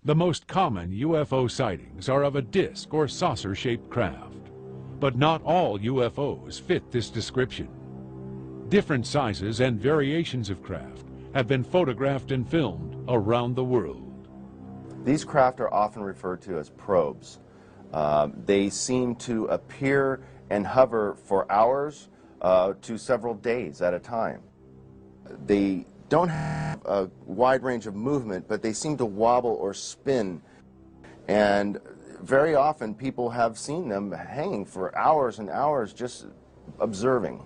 The most common UFO sightings are of a disc or saucer-shaped craft, but not all UFOs fit this description. Different sizes and variations of craft have been photographed and filmed around the world. These craft are often referred to as probes. They seem to appear and hover for hours to several days at a time. They don't have a wide range of movement, but they seem to wobble or spin. And very often people have seen them hanging for hours and hours just observing.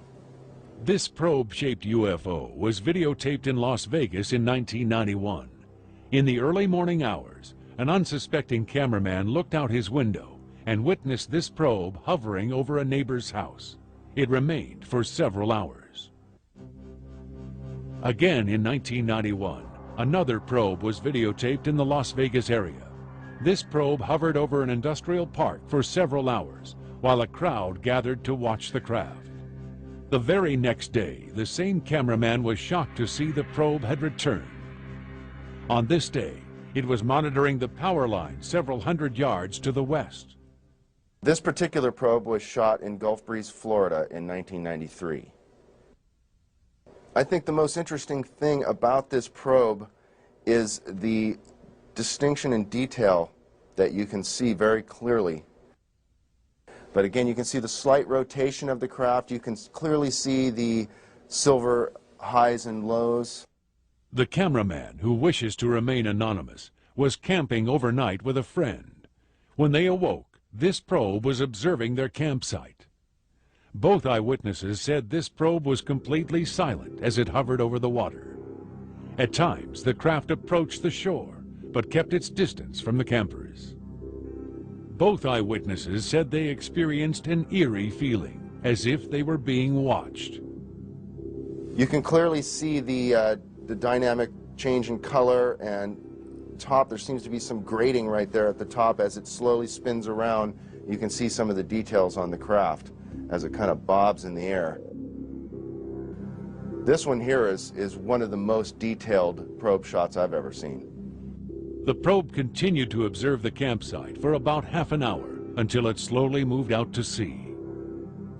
This probe-shaped UFO was videotaped in Las Vegas in 1991. In the early morning hours, an unsuspecting cameraman looked out his window and witnessed this probe hovering over a neighbor's house. It remained for several hours. Again in 1991, another probe was videotaped in the Las Vegas area. This probe hovered over an industrial park for several hours while a crowd gathered to watch the craft. The very next day, the same cameraman was shocked to see the probe had returned. On this day, it was monitoring the power line several hundred yards to the west. This particular probe was shot in Gulf Breeze, Florida in 1993. I think the most interesting thing about this probe is the distinction in detail that you can see very clearly. But again, you can see the slight rotation of the craft. You can clearly see the silver highs and lows. The cameraman, who wishes to remain anonymous, was camping overnight with a friend. When they awoke, this probe was observing their campsite. Both eyewitnesses said this probe was completely silent as it hovered over the water. At times, the craft approached the shore, but kept its distance from the campers. Both eyewitnesses said they experienced an eerie feeling, as if they were being watched. You can clearly see the dynamic change in color, and top, there seems to be some grating right there at the top as it slowly spins around. You can see some of the details on the craft as it kind of bobs in the air. This one here is one of the most detailed probe shots I've ever seen. The probe continued to observe the campsite for about half an hour until it slowly moved out to sea.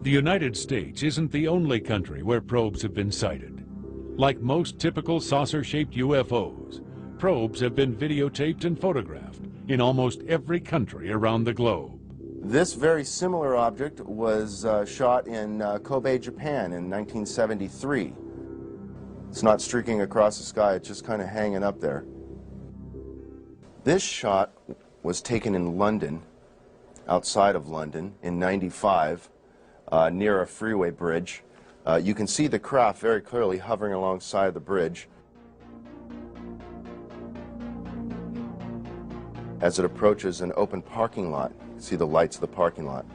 The United States isn't the only country where probes have been sighted. Like most typical saucer-shaped UFOs, probes have been videotaped and photographed in almost every country around the globe. This very similar object was shot in Kobe, Japan in 1973. It's not streaking across the sky, it's just kind of hanging up there. This shot was taken in London, outside of London, in '95, near a freeway bridge. You can see the craft very clearly hovering alongside the bridge as it approaches an open parking lot. You can see the lights of the parking lot.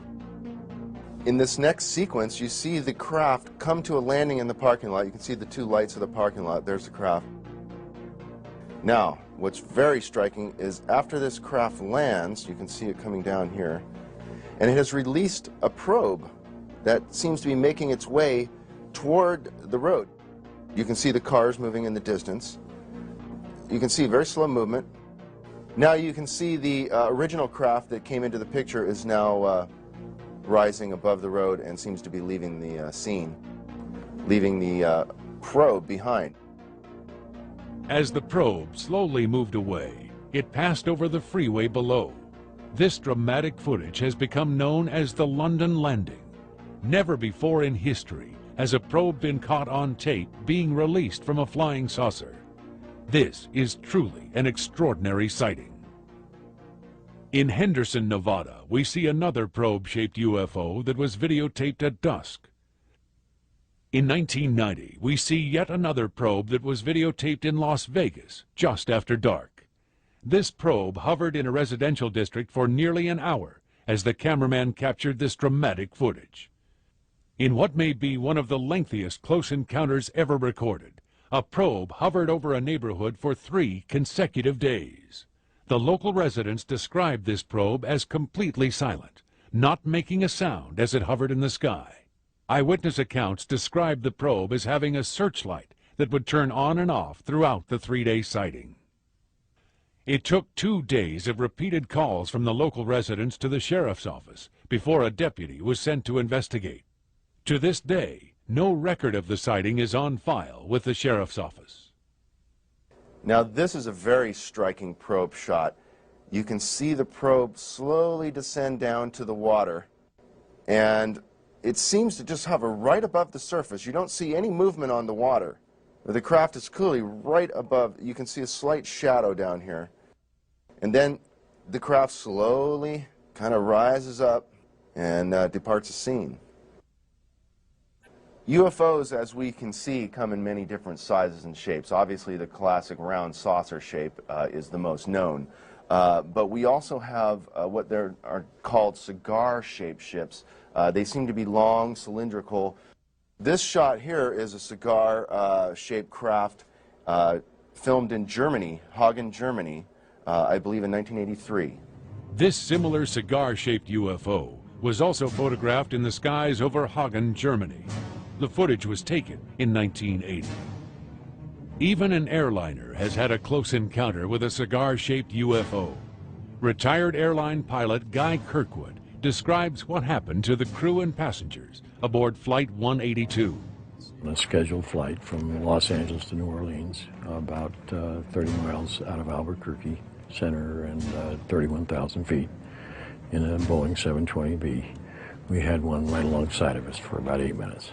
In this next sequence, you see the craft come to a landing in the parking lot. You can see the two lights of the parking lot. There's the craft. Now, what's very striking is after this craft lands, you can see it coming down here, and it has released a probe that seems to be making its way toward the road. You can see the cars moving in the distance. You can see very slow movement. Now you can see the original craft that came into the picture is now rising above the road and seems to be leaving the scene, leaving the probe behind. As the probe slowly moved away, it passed over the freeway below. This dramatic footage has become known as the London Landing. Never before in history has a probe been caught on tape being released from a flying saucer. This is truly an extraordinary sighting. In Henderson, Nevada, we see another probe-shaped UFO that was videotaped at dusk. In 1990, we see yet another probe that was videotaped in Las Vegas just after dark. This probe hovered in a residential district for nearly an hour as the cameraman captured this dramatic footage. In what may be one of the lengthiest close encounters ever recorded, a probe hovered over a neighborhood for 3 consecutive days. The local residents described this probe as completely silent, not making a sound as it hovered in the sky. Eyewitness accounts described the probe as having a searchlight that would turn on and off throughout the 3-day sighting. It took 2 days of repeated calls from the local residents to the sheriff's office before a deputy was sent to investigate. To this day, no record of the sighting is on file with the sheriff's office. Now, this is a very striking probe shot. You can see the probe slowly descend down to the water, and it seems to just hover right above the surface. You don't see any movement on the water. The craft is clearly right above. You can see a slight shadow down here. And then the craft slowly kind of rises up and departs the scene. UFOs, as we can see, come in many different sizes and shapes. Obviously, the classic round saucer shape is the most known. But we also have what are called cigar-shaped ships. They seem to be long, cylindrical. This shot here is a cigar-shaped craft filmed in Germany, Hagen, Germany, I believe in 1983. This similar cigar-shaped UFO was also photographed in the skies over Hagen, Germany. The footage was taken in 1980. Even an airliner has had a close encounter with a cigar-shaped UFO. Retired airline pilot Guy Kirkwood describes what happened to the crew and passengers aboard Flight 182. On a scheduled flight from Los Angeles to New Orleans, about 30 miles out of Albuquerque Center and 31,000 feet in a Boeing 720B. We had one right alongside of us for about 8 minutes.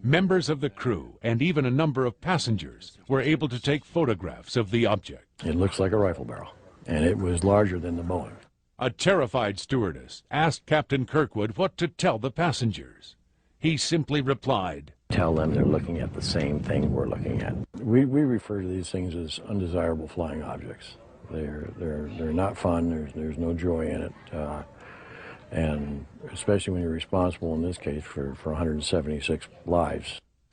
Members of the crew and even a number of passengers were able to take photographs of the object. It looks like a rifle barrel, and it was larger than the Boeing. A terrified stewardess asked Captain Kirkwood what to tell the passengers. He simply replied, Tell them they're looking at the same thing we're looking at. We refer to these things as undesirable flying objects. They're not fun. There's no joy in it. And especially when you're responsible, in this case, for 176 lives.